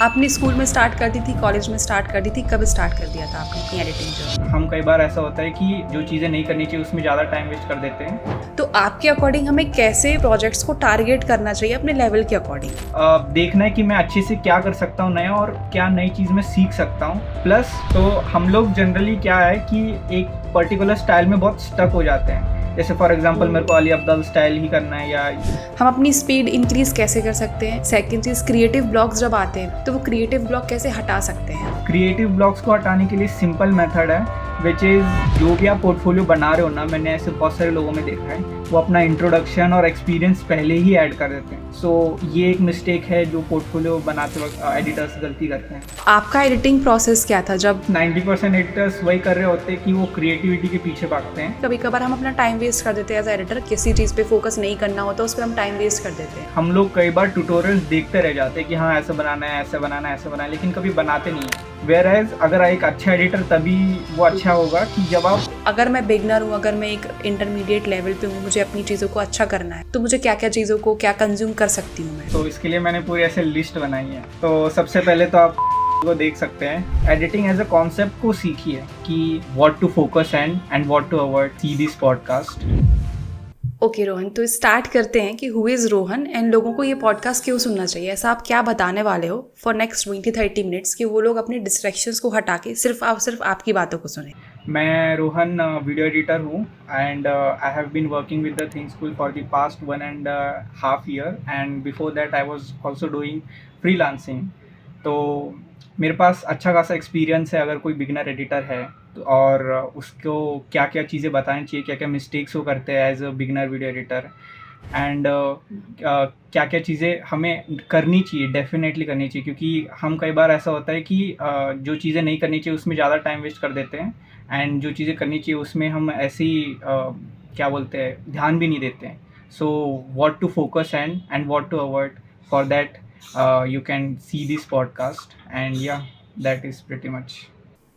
आपने स्कूल में स्टार्ट कर दी थी, कॉलेज में स्टार्ट कर दी थी, कब स्टार्ट कर दिया था आपने अपनी एडिटिंग जर्नी? हम कई बार ऐसा होता है कि जो चीज़ें नहीं करनी चाहिए उसमें ज़्यादा टाइम वेस्ट कर देते हैं। तो आपके अकॉर्डिंग हमें कैसे प्रोजेक्ट्स को टारगेट करना चाहिए अपने लेवल के अकॉर्डिंग? देखना है कि मैं अच्छे से क्या कर सकता हूँ नया और क्या नई चीज़ मैं सीख सकता हूँ। प्लस तो हम लोग जनरली क्या है कि एक पर्टिकुलर स्टाइल में बहुत स्टक हो जाते हैं। जैसे फॉर एग्जांपल मेरे को अली अब्दल स्टाइल ही करना है या हम अपनी स्पीड इंक्रीज कैसे कर सकते हैं? सेकंड चीज, क्रिएटिव ब्लॉग्स जब आते हैं तो वो क्रिएटिव ब्लॉग कैसे हटा सकते हैं? क्रिएटिव ब्लॉग्स को हटाने के लिए सिंपल मेथड है, विच इज़ जो भी आप पोर्टफोलियो बना रहे हो ना, मैंने ऐसे बहुत सारे लोगों में देखा है वो अपना इंट्रोडक्शन और एक्सपीरियंस पहले ही ऐड कर देते हैं। सो ये एक मिस्टेक है जो पोर्टफोलियो बनाते वक्त एडिटर्स गलती करते हैं। आपका एडिटिंग प्रोसेस क्या था जब 90% एडिटर्स वही कर रहे होते हैं कि वो क्रिएटिविटी के पीछे भागते हैं। कभी कभार हम अपना टाइम वेस्ट कर देते हैं एज एडिटर, किसी चीज़ पे फोकस नहीं करना होता उस पर हम टाइम वेस्ट कर देते हैं। हम लोग कई बार ट्यूटोरियल्स देखते रह जाते हैं कि हाँ ऐसा बनाना है, ऐसा बनाना है, ऐसा बनाना है, लेकिन कभी बनाते नहीं है। वेयर एज अगर एक अच्छा एडिटर तभी वो अच्छा होगा कि जब आप अगर मैं बिगनर हूँ, अगर मैं एक इंटरमीडिएट लेवल पे हूँ, मुझे अपनी चीज़ों को अच्छा करना है, तो मुझे क्या क्या चीज़ों को क्या कंज्यूम कर सकती हूँ मैं? तो इसके लिए मैंने पूरी ऐसे लिस्ट बनाई है। तो सबसे पहले तो आप को देख सकते हैं, एडिटिंग एज अ कॉन्सेप्ट को सीखिए कि what to focus and what to avoid. See this podcast. Okay Rohan, तो स्टार्ट करते हैं कि हु इज़ रोहन एंड लोगों को ये पॉडकास्ट क्यों सुनना चाहिए। ऐसा आप क्या बताने वाले हो फॉर नेक्स्ट 20-30 मिनट्स कि वो लोग अपने डिस्ट्रैक्शंस को हटा के सिर्फ आपकी बातों को सुने? मैं रोहन वीडियो एडिटर हूँ and I have been working with the think school for the past 1.5 year and before that I was also doing freelancing. तो मेरे पास अच्छा खासा एक्सपीरियंस है अगर कोई बिगिनर एडिटर है तो, और उसको क्या क्या चीज़ें बतानी चाहिए, क्या क्या मिस्टेक्स वो करते हैं as a beginner video editor and क्या क्या चीज़ें हमें करनी चाहिए, डेफिनेटली करनी चाहिए। क्योंकि हम कई बार ऐसा होता है कि जो चीज़ें नहीं करनी चाहिए उसमें ज़्यादा टाइम वेस्ट कर देते हैं एंड जो चीज़ें करनी चाहिए उसमें हम ऐसे ही क्या बोलते हैं ध्यान भी नहीं देते हैं। So what to focus and what to avoid, for that you can see this podcast and yeah, that is pretty much.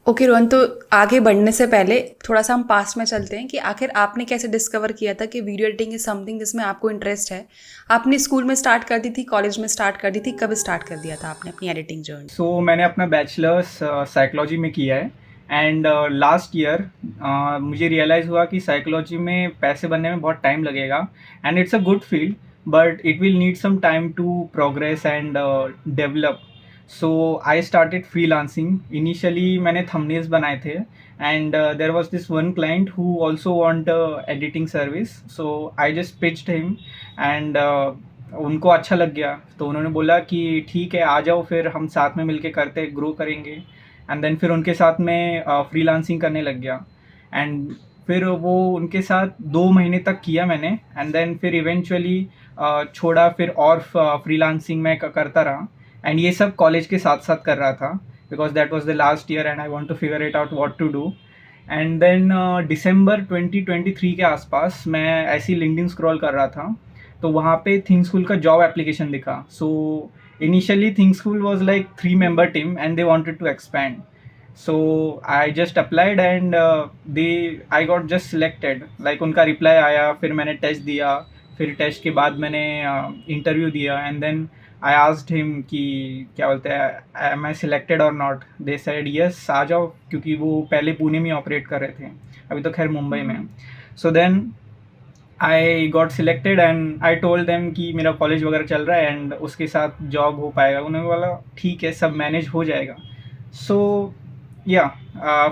Okay Rohan, तो आगे बढ़ने से पहले थोड़ा सा हम पास्ट में चलते हैं कि आखिर आपने कैसे डिस्कवर किया था कि वीडियो एडिटिंग इज समथिंग जिसमें आपको इंटरेस्ट है। आपने स्कूल में स्टार्ट कर दी थी, कॉलेज में स्टार्ट कर दी थी, कब स्टार्ट कर दिया था आपने अपनी एडिटिंग जर्नी? सो मैंने अपना बैचलर्स साइकोलॉजी में किया है एंड लास्ट ईयर मुझे रियलाइज़ हुआ कि साइकोलॉजी में पैसे बनने में बहुत टाइम लगेगा and it's a good field but it will need some time to progress and develop. So I started freelancing. Initially मैंने थंबनेल्स बनाए थे and there was this one client who also want editing service. So I just pitched him and उनको अच्छा लग गया तो उन्होंने बोला कि ठीक है आ जाओ, फिर हम साथ में मिलके करते ग्रो करेंगे। एंड देन फिर उनके साथ में फ्रीलांसिंग करने लग गया एंड फिर वो उनके साथ 2 महीने तक किया मैंने एंड देन फिर इवेंचुअली छोड़ा, फिर और फ्रीलांसिंग में करता रहा एंड ये सब कॉलेज के साथ साथ कर रहा था because that was the last year and I want to figure it out what to do. And then December 2023 के आसपास मैं ऐसी लिंक्डइन स्क्रॉल कर रहा था तो वहाँ पे थिंक स्कूल का जॉब एप्लीकेशन दिखा। सो initially think school was like 3-member team and they wanted to expand, so I just applied and I got just selected, like उनका रिप्लाई आया, फिर मैंने टेस्ट दिया, फिर टेस्ट के बाद मैंने इंटरव्यू दिया and then I asked him कि क्या बोलते हैं एम आई सिलेक्टेड और नॉट। दे सेड यस आ जाओ, क्योंकि वो पहले पुणे में ऑपरेट कर रहे थे, अभी तो खैर मुंबई में। So then I got selected and I told them कि मेरा कॉलेज वगैरह चल रहा है एंड उसके साथ जॉब हो पाएगा। उन्होंने बोला ठीक है सब मैनेज हो जाएगा। सो या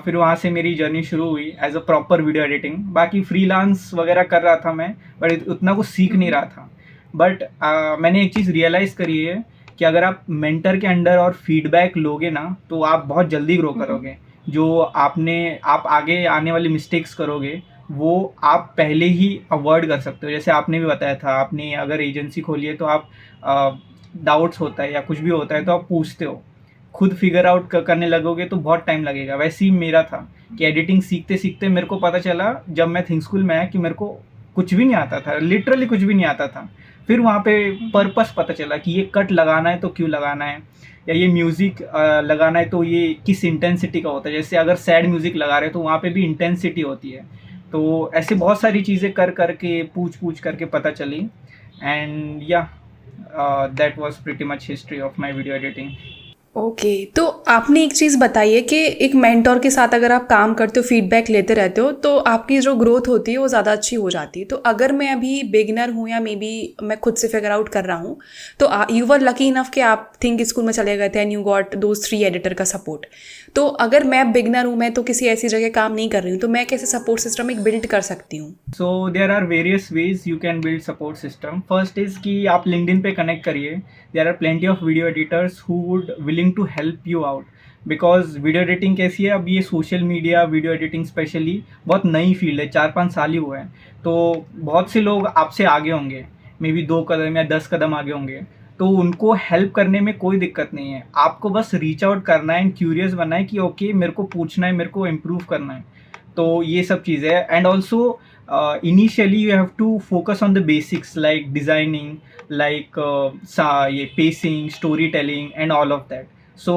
फिर वहाँ से मेरी जर्नी शुरू हुई as a proper video editing. बाकी फ्रीलांस वगैरह कर रहा था मैं बट उतना कुछ सीख नहीं रहा था। बट मैंने एक चीज़ रियलाइज़ करी है कि अगर आप मेंटर के अंडर और फीडबैक लोगे ना तो आप बहुत जल्दी ग्रो करोगे। जो आप आगे आने वाली मिस्टेक्स करोगे वो आप पहले ही अवॉइड कर सकते हो। जैसे आपने भी बताया था, आपने अगर एजेंसी खोली है तो आप डाउट्स होता है या कुछ भी होता है तो आप पूछते हो, खुद फिगर आउट करने लगोगे तो बहुत टाइम लगेगा। वैसे ही मेरा था कि एडिटिंग सीखते सीखते मेरे को पता चला जब मैं थिंक स्कूल में आया कि मेरे को कुछ भी नहीं आता था, लिटरली कुछ भी नहीं आता था। फिर वहाँ पे पर्पस पता चला कि ये कट लगाना है तो क्यों लगाना है, या ये म्यूज़िक लगाना है तो ये किस इंटेंसिटी का होता है। जैसे अगर सैड म्यूज़िक लगा रहे हैं तो वहाँ पे भी इंटेंसिटी होती है। तो ऐसे बहुत सारी चीज़ें कर करके पूछ करके पता चली एंड या that was pretty much history of my video editing. Okay, तो आपने एक चीज़ बताई है कि एक मेंटोर के साथ अगर आप काम करते हो, फीडबैक लेते रहते हो, तो आपकी जो ग्रोथ होती है वो ज़्यादा अच्छी हो जाती है। तो अगर मैं अभी बिगिनर हूँ या मे बी मैं खुद से फिगर आउट कर रहा हूँ, तो यू वर लकी इनफ कि आप थिंक स्कूल में चले गए थे and you got those 3 editor का सपोर्ट। तो अगर मैं बिगिनर हूँ, मैं तो किसी ऐसी जगह काम नहीं कर रही हूँ, तो मैं कैसे सपोर्ट सिस्टम एक बिल्ड कर सकती हूँ? So there are various ways you can build support system. First is कि आप लिंक्डइन पे कनेक्ट करिए। There are plenty of video editors who would willing to help you out, because video editing कैसी है, अब ये social media video editing specially बहुत नई फील्ड है, 4-5 साल ही हुए हैं। तो बहुत से लोग आपसे आगे होंगे, मे बी 2 कदम या 10 कदम आगे होंगे, तो उनको हेल्प करने में कोई दिक्कत नहीं है। आपको बस रीच आउट करना है एंड क्यूरियस बनना है कि ओके मेरे को पूछना है, मेरे को इम्प्रूव करना है। तो ये सब चीज़ें है। And also initially you have to focus on the basics like designing, like ये pacing, storytelling and all of that. So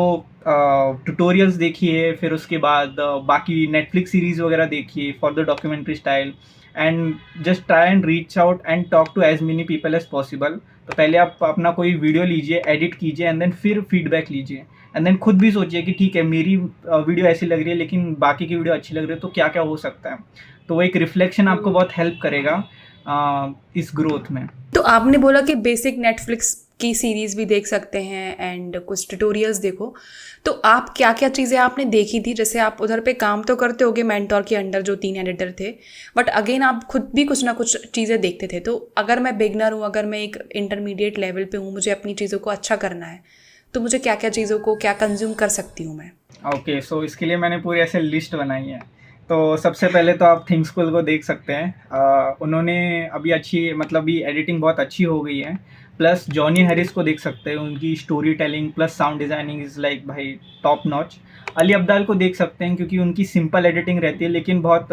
tutorials देखिए, फिर उसके बाद बाकी Netflix सीरीज वगैरह देखिए for the documentary style, and just try and reach out and talk to as many people as possible. तो पहले आप अपना कोई वीडियो लीजिए, एडिट कीजिए एंड देन फिर फीडबैक लीजिए एंड देन खुद भी सोचिए कि ठीक है मेरी वीडियो ऐसी लग रही है लेकिन बाकी की वीडियो अच्छी लग रही है, तो क्या क्या हो सकता है। तो वो एक रिफ्लेक्शन आपको बहुत हेल्प करेगा इस ग्रोथ में। तो आपने बोला कि बेसिक नेटफ्लिक्स की सीरीज़ भी देख सकते हैं एंड कुछ ट्यूटोरियल्स देखो। तो आप क्या क्या चीज़ें आपने देखी थी? जैसे आप उधर पे काम तो करते होगे मेंटोर के अंडर जो 3 एडिटर थे, बट अगेन आप खुद भी कुछ ना कुछ चीज़ें देखते थे। तो अगर मैं बिगनर हूँ, अगर मैं एक इंटरमीडिएट लेवल पे हूँ, मुझे अपनी चीज़ों को अच्छा करना है, तो मुझे क्या क्या चीज़ों को क्या कंज्यूम कर सकती हूँ मैं? ओके, सो इसके लिए मैंने पूरी ऐसे लिस्ट बनाई है। तो सबसे पहले तो आप थिंक स्कूल को देख सकते हैं। उन्होंने अभी अच्छी मतलब ये एडिटिंग बहुत अच्छी हो गई है। प्लस जॉनी हैरिस को देख सकते हैं, उनकी story telling plus sound designing is like भाई टॉप नॉच। अली अब्दाल को देख सकते हैं क्योंकि उनकी सिंपल एडिटिंग रहती है लेकिन बहुत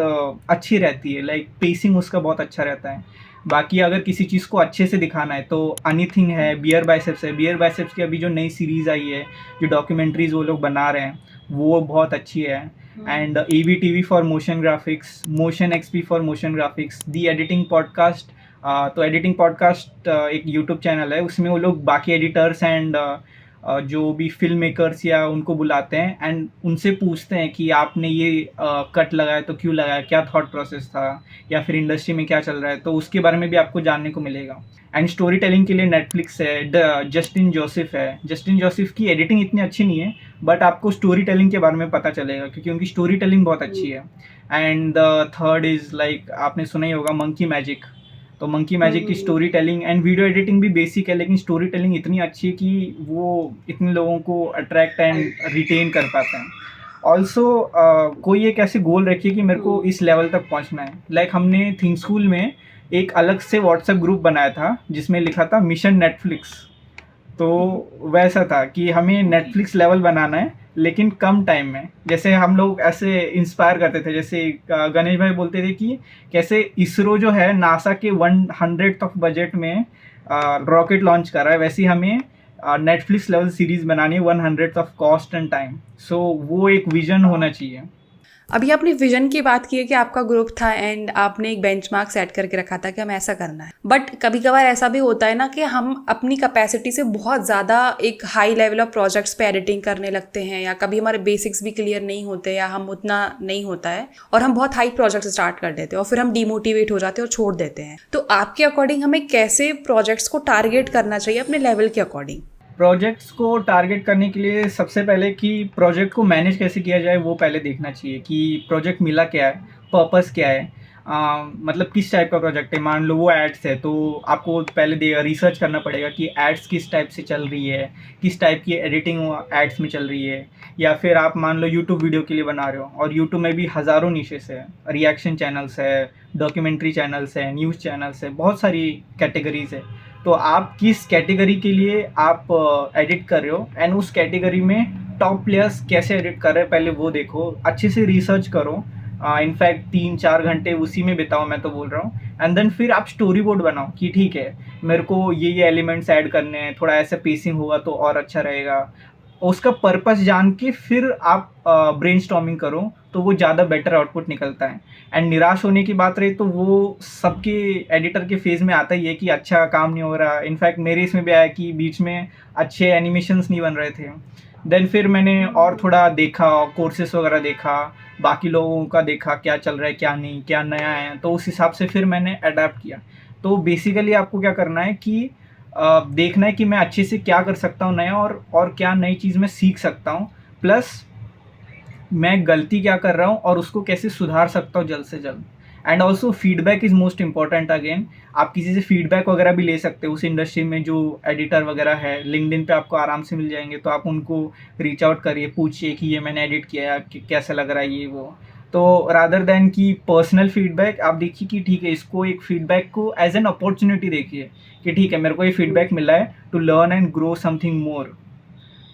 अच्छी रहती है, लाइक पेसिंग उसका बहुत अच्छा रहता है। बाकी अगर किसी चीज़ को अच्छे से दिखाना है तो एनीथिंग है, बियर बाइसेप्स है। बियर बाइसेप्स की अभी जो नई सीरीज़ आई है, जो डॉक्यूमेंट्रीज वो लोग बना रहे हैं, वो बहुत अच्छी है। And ABTV for motion graphics, motion XP for motion graphics, the editing podcast. तो एडिटिंग पॉडकास्ट एक यूट्यूब चैनल है, उसमें वो लोग बाकी एडिटर्स एंड जो भी फिल्म मेकर्स या उनको बुलाते हैं एंड उनसे पूछते हैं कि आपने ये कट लगाया तो क्यों लगाया, क्या थॉट प्रोसेस था, या फिर इंडस्ट्री में क्या चल रहा है, तो उसके बारे में भी आपको जानने को मिलेगा। एंड स्टोरी टेलिंग के लिए नेटफ्लिक्स है, जस्टिन जोसेफ है। जस्टिन जोसेफ की एडिटिंग इतनी अच्छी नहीं है बट आपको स्टोरी टेलिंग के बारे में पता चलेगा क्योंकि उनकी स्टोरी टेलिंग बहुत अच्छी है। And the third is like आपने सुना ही होगा मंकी मैजिक। तो मंकी मैजिक की story telling and video editing भी बेसिक है लेकिन स्टोरी टेलिंग इतनी अच्छी है कि वो इतने लोगों को अट्रैक्ट एंड रिटेन कर पाते हैं। ऑल्सो कोई एक ऐसे गोल रखिए कि मेरे को इस लेवल तक पहुंचना है। लाइक हमने थिंक स्कूल में एक अलग से व्हाट्सएप ग्रुप बनाया था जिसमें लिखा था मिशन नेटफ्लिक्स। तो वैसा था कि हमें नेटफ्लिक्स लेवल बनाना है लेकिन कम टाइम में। जैसे हम लोग ऐसे इंस्पायर करते थे, जैसे गणेश भाई बोलते थे कि कैसे इसरो जो है नासा के 100th ऑफ बजट में रॉकेट लॉन्च कर रहा है, वैसे ही हमें नेटफ्लिक्स लेवल सीरीज बनानी है 100th of cost and time. So वो एक विजन होना चाहिए। अभी आपने विजन की बात की है कि आपका ग्रुप था एंड आपने एक बेंचमार्क सेट करके रखा था कि हमें ऐसा करना है, बट कभी कभार ऐसा भी होता है ना कि हम अपनी कैपेसिटी से बहुत ज़्यादा एक हाई लेवल ऑफ प्रोजेक्ट्स पे एडिटिंग करने लगते हैं, या कभी हमारे बेसिक्स भी क्लियर नहीं होते या हम उतना नहीं होता है और हम बहुत हाई प्रोजेक्ट्स स्टार्ट कर देते हैं और फिर हम डिमोटिवेट हो जाते हैं और छोड़ देते हैं। तो आपके अकॉर्डिंग हमें कैसे प्रोजेक्ट्स को टारगेट करना चाहिए अपने लेवल के अकॉर्डिंग? प्रोजेक्ट्स को टारगेट करने के लिए सबसे पहले कि प्रोजेक्ट को मैनेज कैसे किया जाए वो पहले देखना चाहिए कि प्रोजेक्ट मिला क्या है, पर्पस क्या है, मतलब किस टाइप का प्रोजेक्ट है। मान लो वो एड्स है तो आपको पहले रिसर्च करना पड़ेगा कि एड्स किस टाइप से चल रही है, किस टाइप की एडिटिंग एड्स में चल रही है। या फिर आप मान लो यूट्यूब वीडियो के लिए बना रहे हो और यूट्यूब में भी हज़ारों निशेस है, रिएक्शन चैनल्स है, डॉक्यूमेंट्री चैनल्स है, न्यूज़ चैनल्स है, बहुत सारी कैटेगरीज है। तो आप किस कैटेगरी के लिए आप एडिट कर रहे हो एंड उस कैटेगरी में टॉप प्लेयर्स कैसे एडिट कर रहे हैं पहले वो देखो, अच्छे से रिसर्च करो। इनफैक्ट 3-4 घंटे उसी में बिताओ, मैं तो बोल रहा हूँ। एंड देन फिर आप स्टोरी बोर्ड बनाओ कि ठीक है मेरे को ये एलिमेंट्स ऐड करने हैं, थोड़ा ऐसा पेसिंग होगा तो और अच्छा रहेगा। उसका पर्पस जान के फिर आप ब्रेनस्टॉर्मिंग करो तो वो ज़्यादा बेटर आउटपुट निकलता है। एंड निराश होने की बात रही तो वो सबके एडिटर के फेज़ में आता ही है कि अच्छा काम नहीं हो रहा। इनफैक्ट मेरे इसमें भी आया कि बीच में अच्छे एनिमेशंस नहीं बन रहे थे। देन फिर मैंने और थोड़ा देखा, कोर्सेस वगैरह देखा, बाकी लोगों का देखा क्या चल रहा है क्या नहीं, क्या नया है, तो उस हिसाब से फिर मैंने अडेप्ट किया। तो बेसिकली आपको क्या करना है कि देखना है कि मैं अच्छे से क्या कर सकता हूँ नया, और क्या नई चीज़ मैं सीख सकता हूँ, प्लस मैं गलती क्या कर रहा हूँ और उसको कैसे सुधार सकता हूँ जल्द से जल्द। And also feedback is most important again. आप किसी से फीडबैक वगैरह भी ले सकते हो, उस इंडस्ट्री में जो एडिटर वगैरह है लिंक्डइन पे आपको आराम से मिल जाएंगे, तो आप उनको रीच आउट करिए, पूछिए कि ये मैंने एडिट किया है, कि कैसा लग रहा है ये वो। तो रादर देन कि पर्सनल फीडबैक, आप देखिए कि ठीक है, इसको एक फीडबैक को एज एन अपॉर्चुनिटी देखिए कि ठीक है मेरे को ये फीडबैक मिला है to learn and grow something more.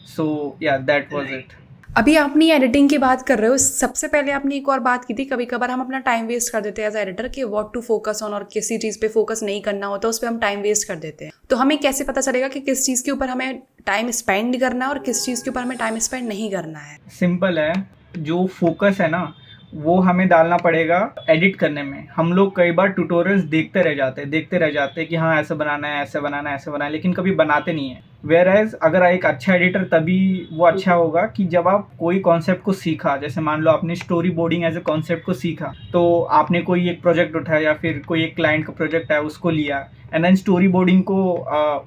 So yeah that was it. अभी आपने एडिटिंग की बात कर रहे हो, सबसे पहले आपने एक और बात की थी, कभी कभार हम अपना टाइम वेस्ट कर देते हैं एज एडिटर कि व्हाट टू फोकस ऑन, और किसी चीज़ पे फोकस नहीं करना होता उस पर हम टाइम वेस्ट कर देते हैं। तो हमें कैसे पता चलेगा कि किस चीज़ के ऊपर हमें टाइम स्पेंड करना है और किस चीज़ के ऊपर हमें टाइम स्पेंड नहीं करना है? सिंपल है, जो फोकस है ना वो हमें डालना पड़ेगा एडिट करने में। हम लोग कई बार ट्यूटोरियल्स देखते रह जाते हैं कि हाँ ऐसा बनाना है, ऐसे बनाना है, ऐसे बनाना है, लेकिन कभी बनाते नहीं है। वेयर एज अगर एक अच्छा एडिटर तभी वो अच्छा होगा कि जब आप कोई कॉन्सेप्ट को सीखा, जैसे मान लो आपने storyboarding as a concept को सीखा, तो आपने कोई एक प्रोजेक्ट उठाया या फिर कोई एक क्लाइंट का प्रोजेक्ट है उसको लिया, एंड देन स्टोरी बोर्डिंग को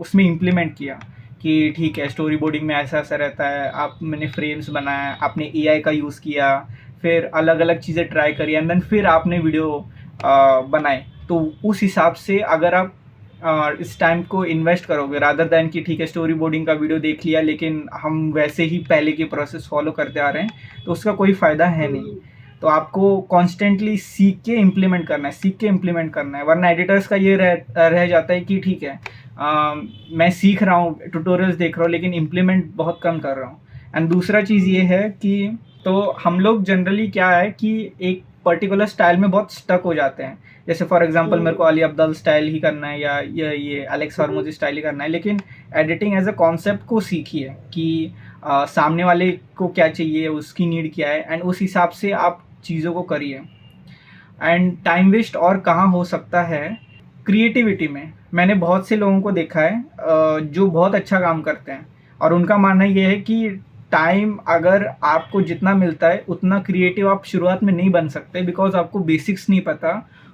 उसमें इम्प्लीमेंट किया कि ठीक है स्टोरी बोर्डिंग में ऐसा ऐसा रहता है, आप मैंने फ्रेम्स बनाया, आपने एआई का यूज़ किया, फिर अलग अलग चीज़ें ट्राई करी, एंड देन फिर आपने वीडियो बनाए। तो उस हिसाब से अगर आप इस टाइम को इन्वेस्ट करोगे रादर दैन कि ठीक है स्टोरी बोर्डिंग का वीडियो देख लिया लेकिन हम वैसे ही पहले की प्रोसेस फॉलो करते आ रहे हैं, तो उसका कोई फ़ायदा है नहीं। तो आपको कॉन्स्टेंटली सीख के इम्प्लीमेंट करना है, वरना एडिटर्स का ये रह जाता है कि ठीक है मैं सीख रहा हूँ, ट्यूटोरियल्स देख रहा हूँ, लेकिन इम्प्लीमेंट बहुत कम कर रहा हूँ। एंड दूसरा चीज़ ये है कि तो हम लोग जनरली क्या है कि एक पर्टिकुलर स्टाइल में बहुत स्टक हो जाते हैं। जैसे फॉर एग्जांपल मेरे को अली अब्दल स्टाइल ही करना है या ये एलेक्स हरमोजी स्टाइल ही करना है, लेकिन एडिटिंग एज अ कॉन्सेप्ट को सीखिए कि सामने वाले को क्या चाहिए, उसकी नीड क्या है, एंड उस हिसाब से आप चीज़ों को करिए। एंड टाइम वेस्ट और कहाँ हो सकता है, क्रिएटिविटी में। मैंने बहुत से लोगों को देखा है जो बहुत अच्छा काम करते हैं, और उनका मानना ये है कि टाइम अगर आपको जितना मिलता है उतना क्रिएटिव आप शुरुआत में नहीं बन सकते, बिकॉज आपको बेसिक्स नहीं पता,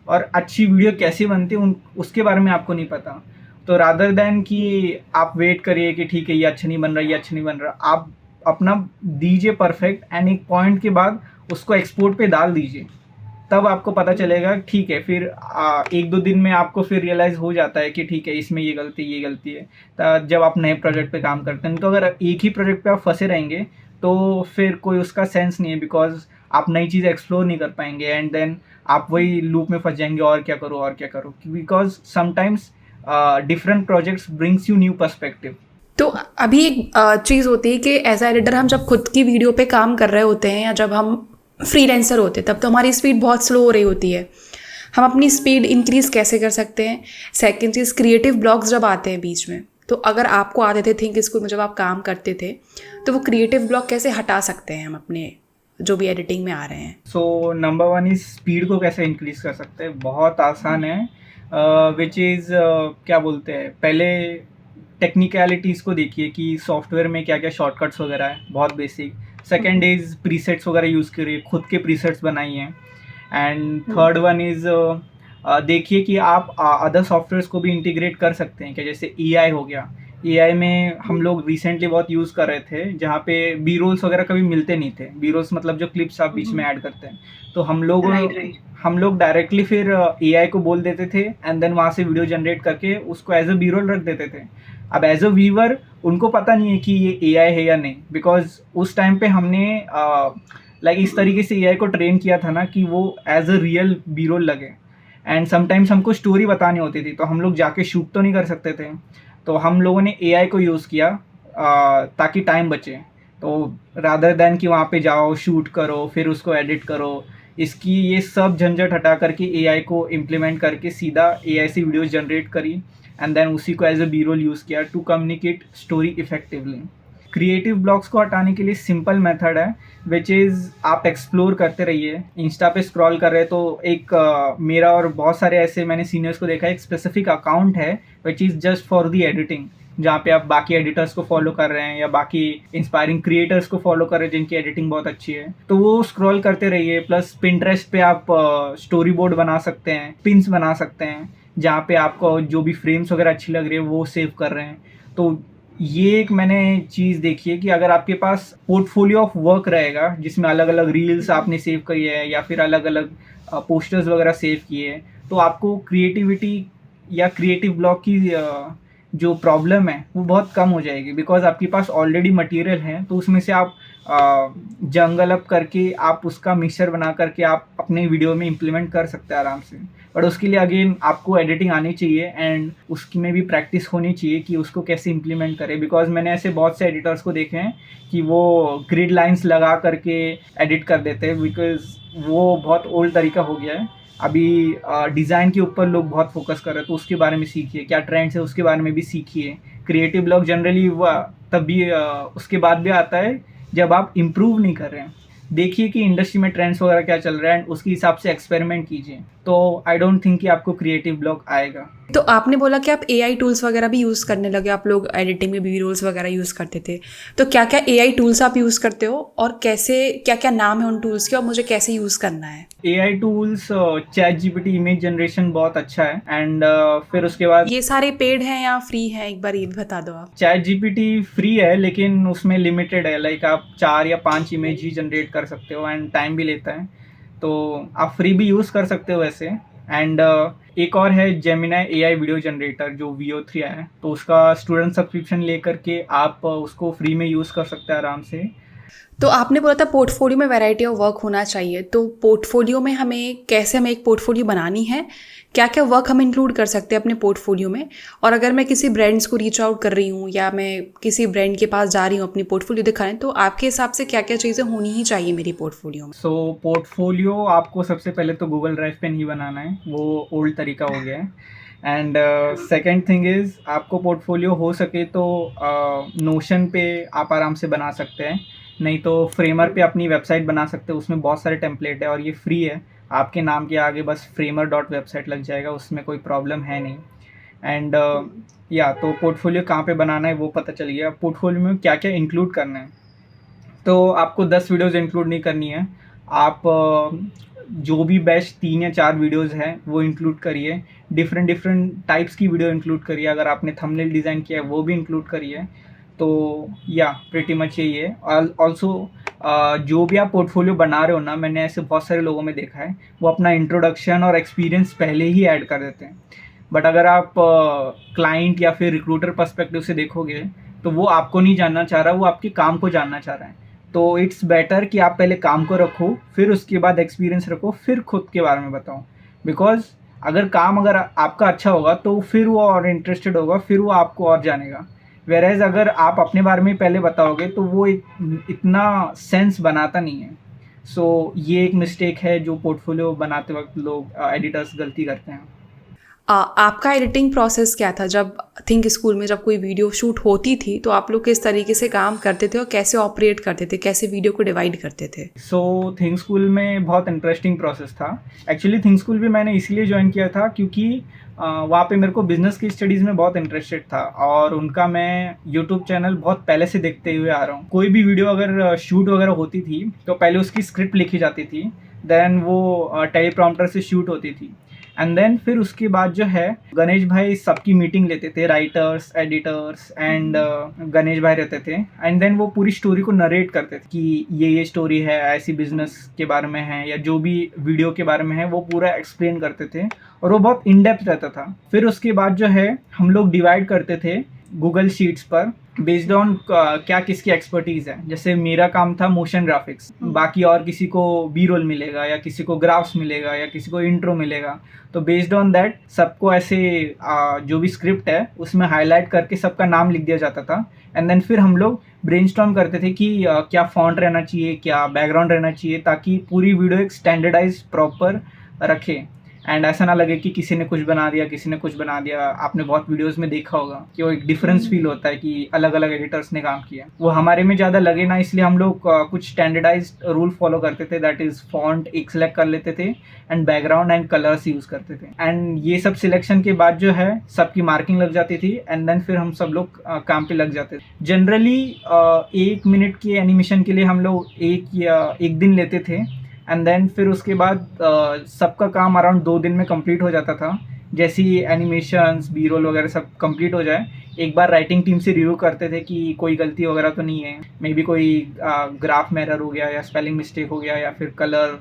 और अच्छी वीडियो कैसे बनती है उसके बारे में आपको नहीं पता। तो रादर दैन कि आप वेट करिए कि ठीक है ये अच्छा नहीं बन रहा, ये अच्छा नहीं बन रहा, आप अपना दीजिए परफेक्ट, एंड एक पॉइंट के बाद उसको एक्सपोर्ट पे डाल दीजिए, तब आपको पता चलेगा। ठीक है फिर एक दो दिन में आपको फिर रियलाइज़ हो जाता है कि ठीक है इसमें ये गलती है। जब आप नए प्रोजेक्ट पे काम करते हैं, तो अगर एक ही प्रोजेक्ट पे आप फंसे रहेंगे तो फिर कोई उसका सेंस नहीं है, बिकॉज आप नई चीज़ एक्सप्लोर नहीं कर पाएंगे, एंड देन आप वही लूप में फंस जाएंगे, और क्या करो, because sometimes different projects brings you new perspective. तो अभी एक चीज़ होती है कि एज एडिटर हम जब खुद की वीडियो पे काम कर रहे होते हैं या जब हम फ्रीलांसर होते हैं, तब तो हमारी स्पीड बहुत स्लो हो रही होती है। हम अपनी स्पीड इंक्रीज़ कैसे कर सकते हैं? सेकंड चीज़, क्रिएटिव ब्लॉग्स जब आते हैं बीच में, तो अगर आपको आते थे थिंक स्कूल में जब आप काम करते थे, तो वो क्रिएटिव ब्लॉग कैसे हटा सकते हैं हम अपने जो भी एडिटिंग में आ रहे हैं? So number one is speed को कैसे इंक्रीज कर सकते हैं, बहुत आसान है। विच इज़ क्या बोलते हैं, पहले टेक्निकलिटीज़ को देखिए कि सॉफ्टवेयर में क्या क्या शॉर्टकट्स वगैरह है, बहुत बेसिक। सेकेंड इज़ प्रीसेट्स वगैरह यूज़ करिए, खुद के प्रीसेट्स बनाइए। एंड थर्ड वन इज़ देखिए कि आप अदर सॉफ्टवेयर्स को भी इंटीग्रेट कर सकते हैं क्या, जैसे एआई हो गया। एआई में हम लोग रिसेंटली बहुत यूज़ कर रहे थे, जहाँ पे बी रोल्स वगैरह कभी मिलते नहीं थे। बी रोल्स मतलब जो क्लिप्स आप बीच में ऐड करते हैं, तो हम लोग डायरेक्टली फिर एआई को बोल देते थे, एंड देन वहाँ से वीडियो जनरेट करके उसको एज अ बी रोल रख देते थे। अब एज अ व्यूअर उनको पता नहीं है कि ये एआई है या नहीं, बिकॉज उस टाइम पे हमने लाइक इस तरीके से एआई को ट्रेन किया था ना कि वो as a real B roll लगे। एंड समटाइम्स हमको स्टोरी बतानी होती थी, तो हम लोग जाके शूट तो नहीं कर सकते थे, तो हम लोगों ने एआई को यूज़ किया ताकि टाइम बचे। तो रादर देन कि वहाँ पे जाओ शूट करो फिर उसको एडिट करो, इसकी ये सब झंझट हटा करके एआई को इम्प्लीमेंट करके सीधा एआई से वीडियोस जनरेट करी, एंड देन उसी को as a B roll use किया to communicate story effectively. Creative blogs को हटाने के लिए सिंपल मेथड है, विच इज़ आप एक्सप्लोर करते रहिए। इंस्टा पे स्क्रॉल कर रहे हैं तो एक मेरा और बहुत सारे ऐसे मैंने सीनियर्स को देखा है, एक स्पेसिफिक अकाउंट है which is just for the editing, जहाँ पे आप बाकी एडिटर्स को फॉलो कर रहे हैं या बाकी इंस्पायरिंग क्रिएटर्स को फॉलो कर रहे हैं जिनकी एडिटिंग बहुत अच्छी है, तो वो स्क्रॉल करते रहिए। प्लस पिंटरेस्ट पे आप स्टोरी बोर्ड बना सकते हैं, पिन्स बना सकते हैं, जहाँ पे आपको जो भी फ्रेम्स वगैरह अच्छी लग रही है वो सेव कर रहे हैं। तो ये एक मैंने चीज़ देखी है कि अगर आपके पास पोर्टफोलियो ऑफ वर्क रहेगा जिसमें अलग अलग रील्स आपने सेव करी है या फिर अलग अलग पोस्टर्स वगैरह सेव किए हैं, तो आपको क्रिएटिविटी या क्रिएटिव ब्लॉक की जो प्रॉब्लम है वो बहुत कम हो जाएगी, बिकॉज आपके पास ऑलरेडी मटेरियल है। तो उसमें से आप जंगल अप करके आप उसका मिक्सचर बना करके आप अपने वीडियो में इम्प्लीमेंट कर सकते हैं आराम से। बट उसके लिए अगेन आपको एडिटिंग आनी चाहिए एंड उसकी में भी प्रैक्टिस होनी चाहिए कि उसको कैसे इम्प्लीमेंट करें। बिकॉज मैंने ऐसे बहुत से एडिटर्स को देखे हैं कि वो ग्रिड लाइंस लगा करके एडिट कर देते हैं, बिकॉज वो बहुत ओल्ड तरीका हो गया है। अभी डिज़ाइन के ऊपर लोग बहुत फोकस कर रहे हैं, तो उसके बारे में सीखिए, क्या ट्रेंड्स है उसके बारे में भी सीखिए। क्रिएटिव ब्लॉग जनरली तभी उसके बाद भी आता है जब आप इम्प्रूव नहीं कर रहे हैं। देखिए कि इंडस्ट्री में ट्रेंड्स वगैरह क्या चल रहा है एंड उसके हिसाब से एक्सपेरिमेंट कीजिए, तो आई डोंट थिंक कि आपको क्रिएटिव ब्लॉग आएगा। तो आपने बोला कि आप एआई टूल्स वगैरह भी यूज़ करने लगे, आप लोग एडिटिंग में भी रोल्स वगैरह यूज़ करते थे, तो क्या क्या एआई टूल्स आप यूज़ करते हो और कैसे, क्या क्या नाम है उन टूल्स के और मुझे कैसे यूज़ करना है? AI tools, chat GPT image generation बहुत अच्छा है एंड फिर उसके बाद ये सारे पेड हैं या फ्री हैं, एक बार ये भी बता दो आप। चैट जीपीटी फ्री है लेकिन उसमें लिमिटेड है, लाइक आप 4 या 5 इमेज ही जनरेट कर सकते हो एंड टाइम भी लेता है, तो आप फ्री भी यूज़ कर सकते हो वैसे। एंड एक और है जेमिनाई एआई वीडियो जनरेटर जो VO3 आया है, तो उसका स्टूडेंट सब्सक्रिप्शन ले करके आप उसको फ्री में यूज़ कर सकते हैं आराम से। तो आपने बोला था पोर्टफोलियो में वैरायटी ऑफ वर्क होना चाहिए, तो पोर्टफोलियो में हमें एक पोर्टफोलियो बनानी है, क्या क्या वर्क हम इंक्लूड कर सकते हैं अपने पोर्टफोलियो में? और अगर मैं किसी ब्रांड्स को रीच आउट कर रही हूँ या मैं किसी ब्रांड के पास जा रही हूँ अपनी पोर्टफोलियो दिखाने, तो आपके हिसाब से क्या क्या चीज़ें होनी ही चाहिए मेरी पोर्टफोलियो में? सो पोर्टफोलियो आपको सबसे पहले तो गूगल ड्राइव पे नहीं बनाना है, वो ओल्ड तरीका हो गया है। एंड सेकेंड थिंग इज़ आपको पोर्टफोलियो हो सके तो नोशन पे आप आराम से बना सकते हैं, नहीं तो फ्रेमर पे अपनी वेबसाइट बना सकते हैं, उसमें बहुत सारे टेम्पलेट है और ये फ्री है। आपके नाम के आगे बस framer.website लग जाएगा, उसमें कोई प्रॉब्लम है नहीं। एंड या तो पोर्टफोलियो कहाँ पे बनाना है वो पता चल गया। पोर्टफोलियो में क्या क्या इंक्लूड करना है, तो आपको 10 वीडियोज़ इंक्लूड नहीं करनी है, आप जो भी बेस्ट 3 या 4 वीडियोज़ हैं वो इंक्लूड करिए। डिफरेंट टाइप्स की वीडियो इंक्लूड करिए, अगर आपने थंबनेल डिज़ाइन किया है वो भी इंक्लूड करिए। तो या प्रीटी मच यही है। ऑल्सो जो भी आप पोर्टफोलियो बना रहे हो ना, मैंने ऐसे बहुत सारे लोगों में देखा है वो अपना इंट्रोडक्शन और एक्सपीरियंस पहले ही ऐड कर देते हैं। बट अगर आप क्लाइंट या फिर रिक्रूटर पर्सपेक्टिव से देखोगे तो वो आपको नहीं जानना चाह रहा, वो आपके काम को जानना चाह रहा है। तो इट्स बेटर कि आप पहले काम को रखो, फिर उसके बाद एक्सपीरियंस रखो, फिर खुद के बारे में बताओ। बिकॉज अगर आपका अच्छा होगा तो फिर वो और इंटरेस्टेड होगा, फिर वो आपको और जानेगा। वेरेज अगर आप अपने बारे में पहले बताओगे तो वो इतना सेंस बनाता नहीं है। सो ये एक मिस्टेक है जो पोर्टफोलियो बनाते वक्त लोग एडिटर्स गलती करते हैं। आपका एडिटिंग प्रोसेस क्या था जब थिंक स्कूल में, जब कोई वीडियो शूट होती थी तो आप लोग किस तरीके से काम करते थे और कैसे ऑपरेट करते थे, कैसे वीडियो को डिवाइड करते थे? सो थिंक स्कूल में बहुत इंटरेस्टिंग प्रोसेस था। एक्चुअली थिंक स्कूल भी मैंने इसलिए ज्वाइन किया था क्योंकि वहाँ पे मेरे को बिज़नेस की स्टडीज़ में बहुत इंटरेस्टेड था और उनका मैं यूट्यूब चैनल बहुत पहले से देखते हुए आ रहा हूँ। कोई भी वीडियो अगर शूट वगैरह होती थी तो पहले उसकी स्क्रिप्ट लिखी जाती थी, देन वो टेलीप्रॉम्प्टर से शूट होती थी एंड देन फिर उसके बाद जो है गणेश भाई सबकी मीटिंग लेते थे, राइटर्स, एडिटर्स एंड गणेश भाई रहते थे एंड देन वो पूरी स्टोरी को नरेट करते थे कि ये स्टोरी है, ऐसी बिजनेस के बारे में है या जो भी वीडियो के बारे में है वो पूरा एक्सप्लेन करते थे और वो बहुत इन डेप्थ रहता था। फिर उसके बाद जो है हम लोग डिवाइड करते थे गूगल शीट्स पर बेस्ड ऑन क्या किसकी एक्सपर्टीज़ है। जैसे मेरा काम था मोशन ग्राफिक्स, बाकी और किसी को बी रोल मिलेगा या किसी को ग्राफ्स मिलेगा या किसी को इंट्रो मिलेगा, तो बेस्ड ऑन दैट सबको ऐसे जो भी स्क्रिप्ट है उसमें हाईलाइट करके सबका नाम लिख दिया जाता था एंड देन फिर हम लोग ब्रेनस्टॉर्म करते थे कि क्या फॉन्ट रहना चाहिए, क्या बैकग्राउंड रहना चाहिए, ताकि पूरी वीडियो एक स्टैंडर्डाइज प्रॉपर रखे। एंड ऐसा ना लगे कि किसी ने कुछ बना दिया, किसी ने कुछ बना दिया। आपने बहुत वीडियोस में देखा होगा कि वो एक डिफरेंस फील होता है कि अलग अलग एडिटर्स ने काम किया, वो हमारे में ज़्यादा लगे ना, इसलिए हम लोग कुछ स्टैंडर्डाइज्ड रूल फॉलो करते थे, दैट इज़ फॉन्ट एक सेलेक्ट कर लेते थे and background and colours use करते थे। एंड ये सब सिलेक्शन के बाद जो है सबकी मार्किंग लग जाती थी एंड देन फिर हम सब लोग काम पे लग जाते थे। जनरली 1 मिनट की एनिमेशन के लिए हम लोग एक दिन लेते थे एंड देन फिर उसके बाद सबका काम अराउंड 2 दिन में कंप्लीट हो जाता था। जैसे ही एनिमेशंस, बी रोल वगैरह सब कंप्लीट हो जाए, एक बार राइटिंग टीम से रिव्यू करते थे कि कोई गलती वगैरह तो नहीं है, मे बी कोई ग्राफ में एरर हो गया या स्पेलिंग मिस्टेक हो गया या फिर कलर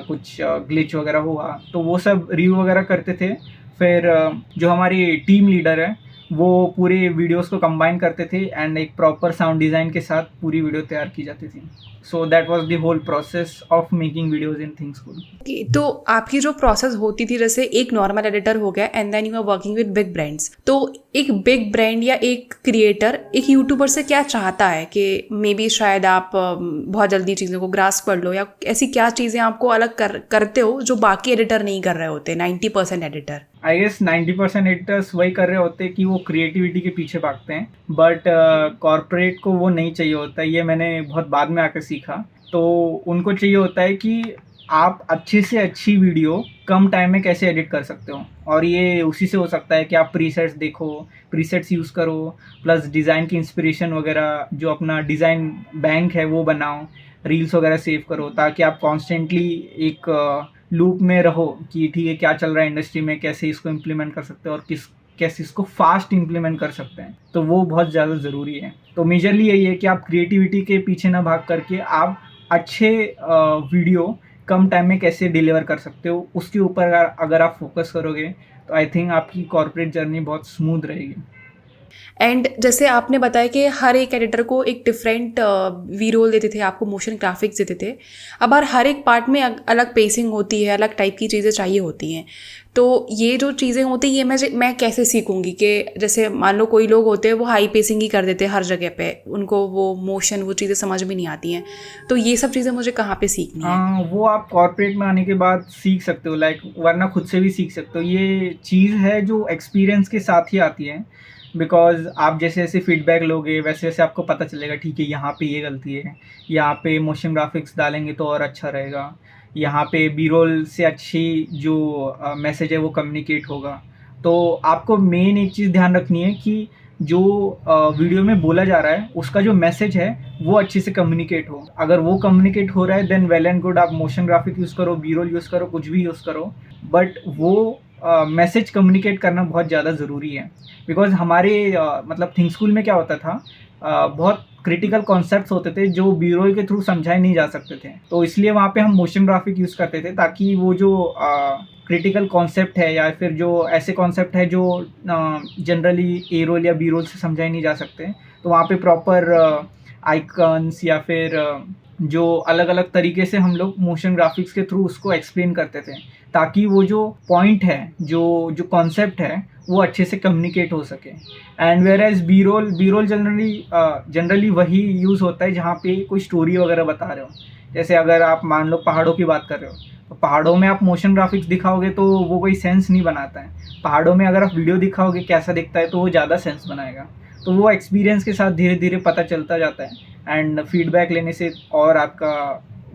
कुछ ग्लिच वगैरह हुआ, तो वो सब रिव्यू वगैरह करते थे। फिर जो हमारी टीम लीडर है वो पूरे वीडियोस को कंबाइन करते थे एंड एक प्रॉपर साउंड डिज़ाइन के साथ पूरी वीडियो तैयार की जाती थी। So that was the whole process of making videos in ThinkSchool. तो आपकी जो प्रोसेस होती थी, जैसे एक नॉर्मल एडिटर हो गया and then you are working with big brands, तो एक बिग ब्रांड या एक क्रिएटर एक यूट्यूबर से क्या चाहता है कि मे बी शायद आप बहुत जल्दी चीज़ों को ग्रास्प कर लो, या ऐसी क्या चीज़ें आपको अलग करते हो जो बाकी एडिटर नहीं कर रहे होते, 90% एडिटर? आई गेस 90% एडिटर्स वही कर रहे होते हैं कि वो क्रिएटिविटी के पीछे भागते हैं, बट कॉर्पोरेट को वो नहीं चाहिए होता है। ये मैंने बहुत बाद में आकर सीखा। तो उनको चाहिए होता है कि आप अच्छे से अच्छी वीडियो कम टाइम में कैसे एडिट कर सकते हो, और ये उसी से हो सकता है कि आप प्रीसेट्स देखो, प्रीसेट्स यूज़ करो, प्लस डिज़ाइन की इंस्पिरेशन वगैरह, जो अपना डिज़ाइन बैंक है वो बनाओ, रील्स वगैरह सेव करो, ताकि आप कॉन्स्टेंटली एक लूप में रहो कि ठीक है क्या चल रहा है इंडस्ट्री में, कैसे इसको इम्प्लीमेंट कर सकते हो और कैसे इसको फास्ट इम्प्लीमेंट कर सकते हैं। तो वो बहुत ज़्यादा ज़रूरी है। तो मेजरली यही है कि आप क्रिएटिविटी के पीछे ना भाग करके आप अच्छे वीडियो कम टाइम में कैसे डिलीवर कर सकते हो, उसके ऊपर अगर आप फोकस करोगे तो आई थिंक आपकी कॉर्पोरेट जर्नी बहुत स्मूथ रहेगी। एंड जैसे आपने बताया कि हर एक एडिटर को एक डिफरेंट वी रोल देते थे, आपको मोशन ग्राफिक्स देते थे। अब हर एक पार्ट में अलग पेसिंग होती है, अलग टाइप की चीज़ें चाहिए होती हैं। तो ये जो चीज़ें होती हैं ये मैं कैसे सीखूंगी कि जैसे मान लो कोई लोग होते हैं वो हाई पेसिंग ही कर देते हैं हर जगह पे, उनको वो मोशन वो चीज़ें समझ में नहीं आती हैं, तो ये सब चीज़ें मुझे कहाँ पे सीखनी है? वो आप कॉर्पोरेट में आने के बाद सीख सकते हो, लाइक वरना खुद से भी सीख सकते हो। ये चीज़ है जो एक्सपीरियंस के साथ ही आती है, बिकॉज आप जैसे जैसे फीडबैक लोगे वैसे वैसे आपको पता चलेगा ठीक है यहाँ पे ये गलती है, यहाँ पे मोशन ग्राफिक्स डालेंगे तो और अच्छा रहेगा, यहाँ पे बी रोल से अच्छी जो मैसेज है वो कम्युनिकेट होगा। तो आपको मेन एक चीज़ ध्यान रखनी है कि जो वीडियो में बोला जा रहा है उसका जो मैसेज है वो अच्छे से कम्युनिकेट हो। अगर वो कम्युनिकेट हो रहा है देन वेल एंड गुड, आप मोशन ग्राफिक यूज़ करो, बी रोल यूज़ करो, कुछ भी यूज़ करो, बट वो मैसेज कम्युनिकेट करना बहुत ज़्यादा ज़रूरी है। बिकॉज हमारे मतलब थिंकस्कूल में क्या होता था, बहुत क्रिटिकल कॉन्सेप्ट्स होते थे जो बी रोल के थ्रू समझाए नहीं जा सकते थे, तो इसलिए वहाँ पे हम मोशन ग्राफिक यूज़ करते थे ताकि वो जो क्रिटिकल कॉन्सेप्ट है या फिर जो ऐसे कॉन्सेप्ट है जो जनरली ए रोल या बी रोल से समझाए नहीं जा सकते, तो वहाँ पे प्रॉपर आइकन्स या फिर जो अलग अलग तरीके से हम लोग मोशन ग्राफिक्स के थ्रू उसको एक्सप्लेन करते थे, ताकि वो जो पॉइंट है, जो कॉन्सेप्ट है वो अच्छे से कम्युनिकेट हो सके। And whereas B roll generally वही यूज़ होता है जहाँ पे कोई स्टोरी वगैरह बता रहे हो। जैसे अगर आप मान लो पहाड़ों की बात कर रहे हो, तो पहाड़ों में आप मोशन ग्राफिक्स दिखाओगे तो वो कोई सेंस नहीं बनाता है। पहाड़ों में अगर आप वीडियो दिखाओगे कैसा दिखता है तो वो ज़्यादा सेंस बनाएगा। तो वो एक्सपीरियंस के साथ धीरे धीरे पता चलता जाता है एंड फीडबैक लेने से और आपका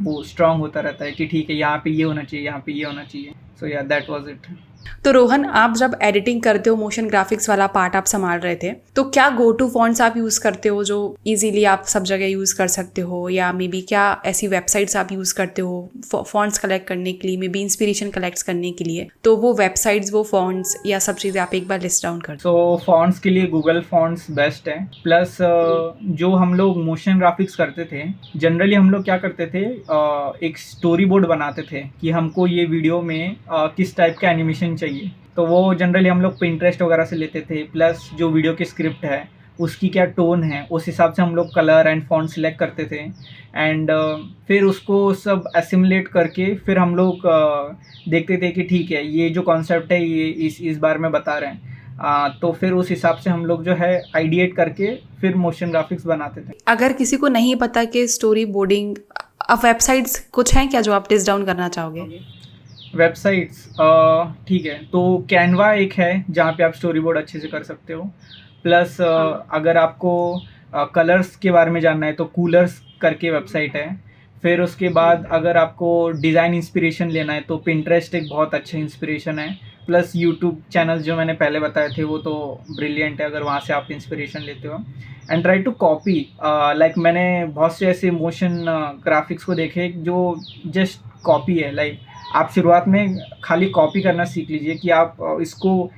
वो स्ट्रांग होता रहता है कि ठीक है यहाँ पे ये होना चाहिए, यहाँ पे ये होना चाहिए। सो या दैट वाज इट। तो रोहन, आप जब एडिटिंग करते हो, मोशन ग्राफिक्स वाला पार्ट आप संभाल रहे थे, तो क्या गो टू फॉन्ट्स आप यूज़ करते हो जो इजीली आप सब जगह यूज़ कर सकते हो, या मे बी क्या ऐसी वेबसाइट्स आप यूज़ करते हो फॉन्ट्स कलेक्ट करने के लिए, मे बी इंस्पिरेशन कलेक्ट करने के लिए? तो वो वेबसाइट्स, वो फॉन्ट्स या सब चीज़ें आप एक बार लिस्ट डाउन कर दो। तो फॉन्ट्स के लिए गूगल फॉन्ट्स बेस्ट है। प्लस जो हम लोग मोशन ग्राफिक्स करते थे, जनरली हम लोग क्या करते थे, एक स्टोरी बोर्ड बनाते थे कि हमको ये वीडियो में किस टाइप का एनिमेशन चाहिए। तो वो जनरली हम लोग पिंटरेस्ट वगैरह से लेते थे, प्लस जो वीडियो की स्क्रिप्ट है उसकी क्या टोन है उस हिसाब से हम लोग कलर एंड फॉन्ट सिलेक्ट करते थे। एंड फिर उसको सब एसिमुलेट करके फिर हम लोग देखते थे कि ठीक है ये जो कॉन्सेप्ट है ये इस बार में बता रहे हैं, तो फिर उस हिसाब से हम लोग जो है आइडिएट करके फिर मोशन ग्राफिक्स बनाते थे। अगर किसी को नहीं पता कि स्टोरी बोर्डिंग, अब वेबसाइट्स कुछ हैं क्या जो आप लिस्ट डाउन करना चाहोगे? वेबसाइट्स ठीक है, तो कैनवा एक है जहाँ पे आप स्टोरी बोर्ड अच्छे से कर सकते हो। प्लस हाँ। अगर आपको कलर्स के बारे में जानना है तो कूलर्स करके वेबसाइट है। फिर उसके बाद अगर आपको डिज़ाइन इंस्पिरेशन लेना है तो पिंटरेस्ट एक बहुत अच्छा इंस्पिरेशन है। प्लस यूट्यूब चैनल्स जो मैंने पहले बताए थे वो तो ब्रिलियंट है अगर वहाँ से आप इंस्पिरेशन लेते हो। And try to copy, like मैंने बहुत से ऐसे मोशन ग्राफिक्स को देखे जो जस्ट कॉपी है। लाइक आप शुरुआत में खाली कॉपी करना सीख लीजिए कि आप इसको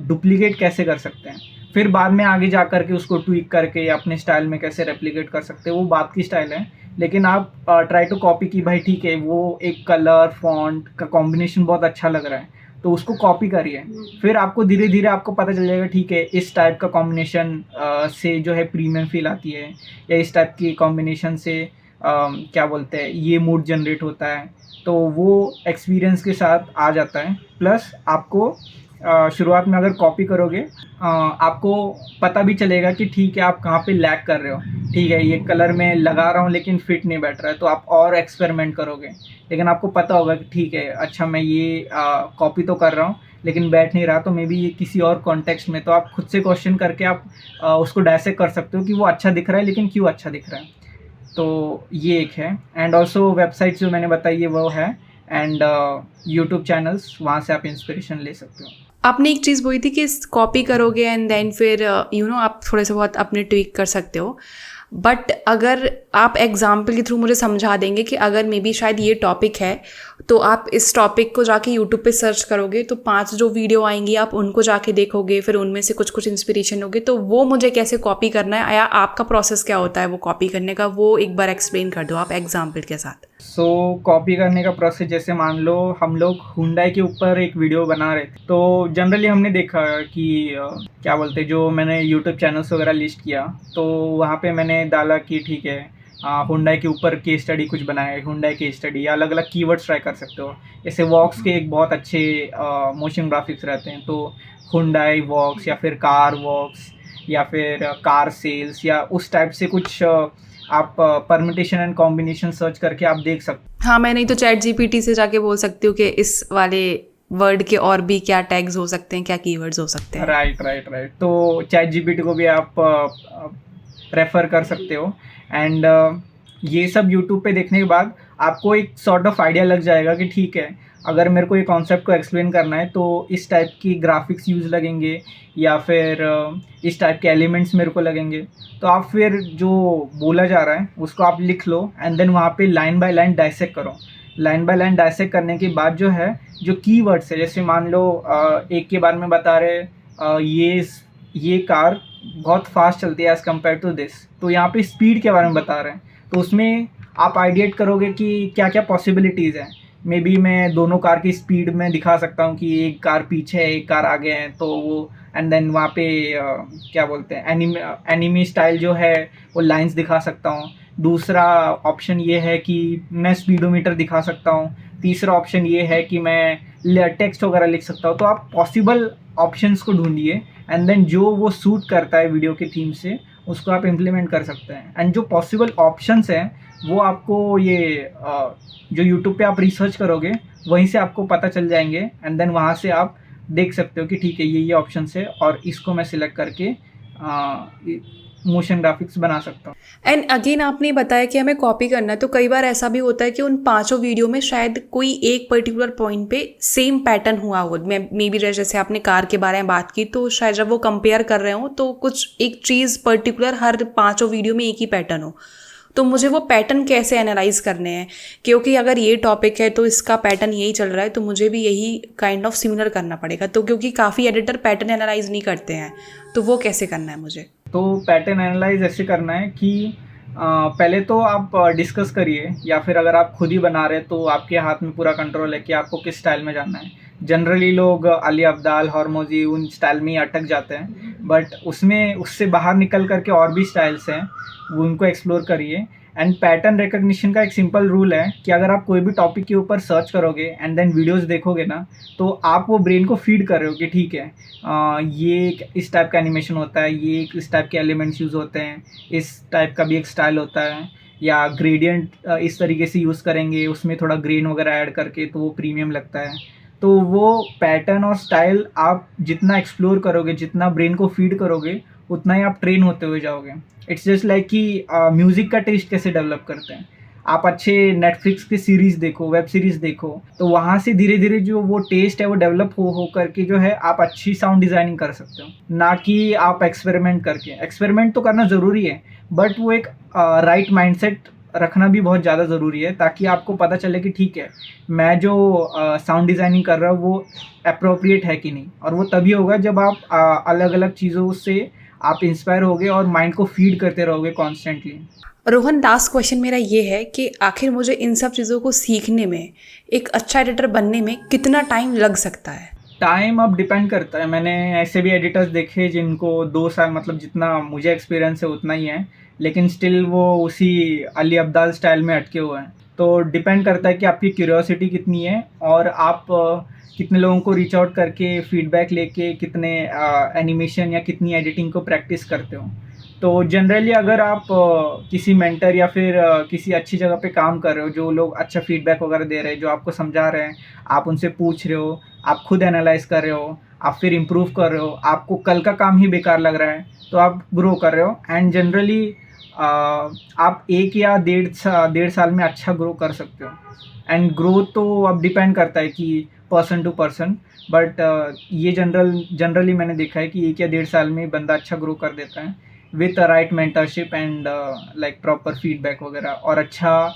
डुप्लीकेट कैसे कर सकते हैं। फिर बाद में आगे जा कर के उसको ट्वीक करके अपने स्टाइल में कैसे रेप्लिकेट कर सकते हैं, वो बात की स्टाइल है। लेकिन आप ट्राई टू कॉपी की भाई ठीक है, वो एक कलर फॉन्ट का कॉम्बिनेशन बहुत अच्छा लग रहा है तो उसको कॉपी करिए। फिर आपको धीरे धीरे आपको पता चल जाएगा ठीक है इस टाइप का कॉम्बिनेशन से जो है प्रीमियम फील आती है, या इस टाइप की कॉम्बिनेशन से क्या बोलते हैं ये मूड जनरेट होता है। तो वो एक्सपीरियंस के साथ आ जाता है। प्लस आपको शुरुआत में अगर कॉपी करोगे आपको पता भी चलेगा कि ठीक है आप कहाँ पे लैग कर रहे हो। ठीक है ये कलर में लगा रहा हूँ लेकिन फिट नहीं बैठ रहा है तो आप और एक्सपेरिमेंट करोगे। लेकिन आपको पता होगा कि ठीक है अच्छा मैं ये कॉपी तो कर रहा हूँ लेकिन बैठ नहीं रहा, तो मे बी ये किसी और कॉन्टेक्स्ट में, तो आप खुद से क्वेश्चन करके आप उसको डायसेक्ट कर सकते हो कि वो अच्छा दिख रहा है लेकिन क्यों अच्छा दिख रहा है। तो ये एक है। एंड ऑल्सो वेबसाइट जो मैंने बताई है वो है। एंड यूट्यूब चैनल्स, वहाँ से आप इंस्पिरेशन ले सकते हो। आपने एक चीज़ बोली थी कि कॉपी करोगे एंड देन फिर आप थोड़े से बहुत अपने ट्विक कर सकते हो। बट अगर आप एग्जाम्पल के थ्रू मुझे समझा देंगे कि अगर मे बी शायद ये टॉपिक है तो आप इस टॉपिक को जाके यूट्यूब पे सर्च करोगे तो 5 जो वीडियो आएंगी आप उनको जाके देखोगे, फिर उनमें से कुछ कुछ इंस्पिरेशन होगे, तो वो मुझे कैसे कॉपी करना है या आपका प्रोसेस क्या होता है वो कॉपी करने का, वो एक बार एक्सप्लेन कर दो आप एग्जाम्पल के साथ। सो कॉपी करने का प्रोसेस, जैसे मान लो हम लोग हुंडई के ऊपर एक वीडियो बना रहे थे, तो जनरली हमने देखा कि क्या बोलते हैं, जो मैंने यूट्यूब चैनल्स वगैरह लिस्ट किया तो वहाँ पे मैंने डाला कि ठीक है हुंडई के ऊपर केस स्टडी कुछ बनाए, हुंडई केस स्टडी, या अलग अलग कीवर्ड्स ट्राई कर सकते हो। जैसे वॉक्स के एक बहुत अच्छे मोशन ग्राफिक्स रहते हैं, तो हुंडई वॉक्स या फिर कार वॉक्स या फिर कार सेल्स या उस टाइप से कुछ आप परमिटेशन एंड कॉम्बिनेशन सर्च करके आप देख सकते हाँ, मैं नहीं तो चैट जीपीटी से जाके बोल सकती हूँ कि इस वाले वर्ड के और भी क्या टैग्स हो सकते हैं, क्या कीवर्ड्स हो सकते हैं। हैं। राइट। तो चैट जीपीटी को भी आप प्रेफर कर सकते हो। एंड ये सब यूट्यूब पे देखने के बाद आपको एक सॉर्ट ऑफ आइडिया लग जाएगा कि ठीक है अगर मेरे को ये कॉन्सेप्ट को एक्सप्लेन करना है तो इस टाइप की ग्राफिक्स यूज़ लगेंगे या फिर इस टाइप के एलिमेंट्स मेरे को लगेंगे। तो आप फिर जो बोला जा रहा है उसको आप लिख लो एंड देन वहाँ पे लाइन बाय लाइन डाइसेक्ट करो। लाइन बाय लाइन डाइसेक्ट करने के बाद जो है जो कीवर्ड्स है, जैसे मान लो एक के बारे में बता रहे ये कार बहुत फास्ट चलती है एज़ कम्पेयर टू दिस, तो यहाँ पे स्पीड के बारे में बता रहे हैं, तो उसमें आप आइडिएट करोगे कि क्या क्या पॉसिबिलिटीज़ हैं। मे बी मैं दोनों कार की स्पीड में दिखा सकता हूँ कि एक कार पीछे है एक कार आगे है, तो वो एंड देन वहाँ पे क्या बोलते हैं एनिमी स्टाइल जो है वो लाइंस दिखा सकता हूँ। दूसरा ऑप्शन ये है कि मैं स्पीडोमीटर दिखा सकता हूँ। तीसरा ऑप्शन ये है कि मैं टेक्स्ट वगैरह लिख सकता हूँ। तो आप पॉसिबल ऑप्शंस को ढूंढिए एंड देन जो वो सूट करता है वीडियो की थीम से उसको आप इम्प्लीमेंट कर सकते हैं। एंड जो पॉसिबल ऑप्शंस हैं वो आपको ये जो यूट्यूब पे आप रिसर्च करोगे वहीं से आपको पता चल जाएंगे एंड देन वहाँ से आप देख सकते हो कि ठीक है ये ऑप्शन है और इसको मैं सिलेक्ट करके मोशन ग्राफिक्स बना सकता हूँ। एंड अगेन आपने बताया कि हमें कॉपी करना है, तो कई बार ऐसा भी होता है कि उन 5 वीडियो में शायद कोई एक पर्टिकुलर पॉइंट पे सेम पैटर्न हुआ हो। मे बी जैसे आपने कार के बारे में बात की तो शायद जब वो कंपेयर कर रहे हो तो कुछ एक चीज़ पर्टिकुलर हर 5 वीडियो में एक ही पैटर्न हो, तो मुझे वो पैटर्न कैसे एनालाइज करने हैं, क्योंकि अगर ये टॉपिक है तो इसका पैटर्न यही चल रहा है तो मुझे भी यही काइंड ऑफ सिमिलर करना पड़ेगा। तो क्योंकि काफ़ी एडिटर पैटर्न एनालाइज नहीं करते हैं, तो वो कैसे करना है मुझे? तो पैटर्न एनालाइज ऐसे करना है कि पहले तो आप डिस्कस करिए, या फिर अगर आप खुद ही बना रहे तो आपके हाथ में पूरा कंट्रोल है कि आपको किस स्टाइल में जाना है। जनरली लोग अली अब्दाल, हॉर्मोजी उन स्टाइल में ही अटक जाते हैं, बट उससे बाहर निकल करके और भी स्टाइल्स हैं वो उनको एक्सप्लोर करिए। एंड पैटर्न रिकग्निशन का एक सिंपल रूल है कि अगर आप कोई भी टॉपिक के ऊपर सर्च करोगे एंड देन वीडियोस देखोगे ना, तो आप वो ब्रेन को फीड कर रहे हो कि ठीक है ये इस टाइप का एनिमेशन होता है, ये इस टाइप के एलिमेंट्स यूज़ होते हैं, इस टाइप का भी एक स्टाइल होता है, या ग्रेडियंट इस तरीके से यूज़ करेंगे, उसमें थोड़ा ग्रेन वगैरह ऐड करके तो वो प्रीमियम लगता है। तो वो पैटर्न और स्टाइल आप जितना एक्सप्लोर करोगे, जितना ब्रेन को फीड करोगे, उतना ही आप ट्रेन होते हुए जाओगे। इट्स जस्ट लाइक कि म्यूज़िक का टेस्ट कैसे डेवलप करते हैं। आप अच्छे नेटफ्लिक्स की सीरीज़ देखो, वेब सीरीज़ देखो, तो वहाँ से धीरे धीरे जो वो टेस्ट है वो डेवलप हो करके जो है आप अच्छी साउंड डिज़ाइनिंग कर सकते हो, ना कि आप एक्सपेरिमेंट करके। एक्सपेरिमेंट तो करना ज़रूरी है, बट वो एक राइट माइंडसेट रखना भी बहुत ज़्यादा ज़रूरी है, ताकि आपको पता चले कि ठीक है, मैं जो साउंड डिज़ाइनिंग कर रहा हूँ वो अप्रोप्रिएट है कि नहीं। और वो तभी होगा जब आप अलग अलग चीज़ों से आप इंस्पायर होगे और माइंड को फीड करते रहोगे कॉन्स्टेंटली। रोहन, लास्ट क्वेश्चन मेरा ये है कि आखिर मुझे इन सब चीज़ों को सीखने में, एक अच्छा एडिटर बनने में कितना टाइम लग सकता है? टाइम अब डिपेंड करता है। मैंने ऐसे भी एडिटर्स देखे जिनको 2 साल, मतलब जितना मुझे एक्सपीरियंस है उतना ही है, लेकिन स्टिल वो उसी अली अब्दाल स्टाइल में अटके हुए हैं। तो डिपेंड करता है कि आपकी क्यूरियोसिटी कितनी है और आप कितने लोगों को रीच आउट करके फीडबैक लेके कितने एनिमेशन या कितनी एडिटिंग को प्रैक्टिस करते हो। तो जनरली अगर आप किसी मेंटर या फिर किसी अच्छी जगह पे काम कर रहे हो, जो लोग अच्छा फीडबैक वगैरह दे रहे हैं, जो आपको समझा रहे हैं, आप उनसे पूछ रहे हो, आप खुद एनालाइज कर रहे हो, आप फिर इम्प्रूव कर रहे हो, आपको कल का काम ही बेकार लग रहा है, तो आप ग्रो कर रहे हो। एंड जनरली आप 1 या डेढ़ साल में अच्छा ग्रो कर सकते हो। एंड ग्रोथ तो अब डिपेंड करता है कि पर्सन टू पर्सन, बट ये जनरली मैंने देखा है कि 1 या डेढ़ साल में बंदा अच्छा ग्रो कर देता है, with right mentorship and like proper feedback वगैरह, और अच्छा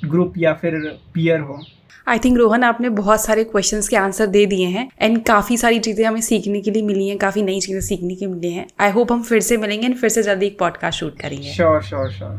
ग्रुप या फिर पीयर हो। आई थिंक रोहन, आपने बहुत सारे क्वेश्चंस के आंसर दे दिए हैं एंड काफ़ी सारी चीज़ें हमें सीखने के लिए मिली हैं, काफ़ी नई चीज़ें सीखने के मिली हैं। आई होप हम फिर से मिलेंगे एंड फिर से जल्दी एक पॉडकास्ट शूट करेंगे। श्योर।